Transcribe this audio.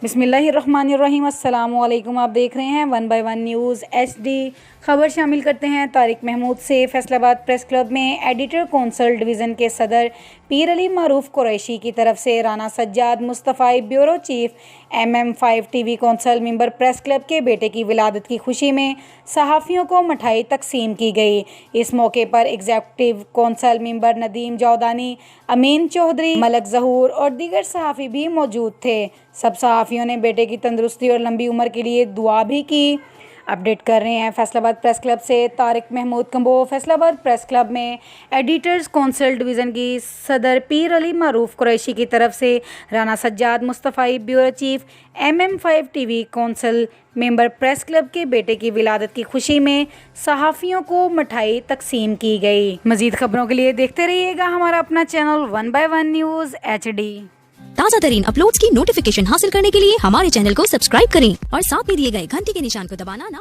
बिस्मिल्लाहिर्रहमानिर्रहीम। अस्सलाम वालेकुम। आप देख रहे हैं 1 बाय 1 न्यूज़ HD। खबर शामिल करते हैं तारिक महमूद से। फैसलाबाद प्रेस क्लब में एडिटर कौंसल डिवीज़न के सदर पीर अली मारूफ कुरैशी की तरफ से Rana Sajjad Mustafai bureau chief MM5 TV council member press club के बेटे की विलादत की खुशी में सहाफ़ियों को मिठाई तकसीम की गई। इस मौके पर एग्जीक्यूटिव कौंसल मेंबर नदीम जौदानी, अमीन चौधरी, मलक ज़हूर और दीगर सहाफ़ी भी मौजूद थे। सब सहाफ़ियों ने बेटे की तंदुरुस्ती और लंबी उम्र के लिए दुआ भी की। अपडेट कर रहे हैं फैसलाबाद प्रेस क्लब से तारिक महमूद कंबो। फैसलाबाद प्रेस क्लब में एडिटर्स कौंसल डिवीज़न की सदर पीर अली मारूफ कुरैशी की तरफ से Rana Sajjad Mustafai bureau chief MM5 TV council member press club के बेटे की विलादत की खुशी में सहाफ़ियों को मिठाई तकसीम की गई। मज़ीद खबरों के लिए देखते रहिएगा हमारा अपना चैनल 1 बाय 1 न्यूज़ HD। ताज़ा तरीन अपलोड्स की नोटिफिकेशन हासिल करने के लिए हमारे चैनल को सब्सक्राइब करें और साथ में दिए गए घंटी के निशान को दबाना ना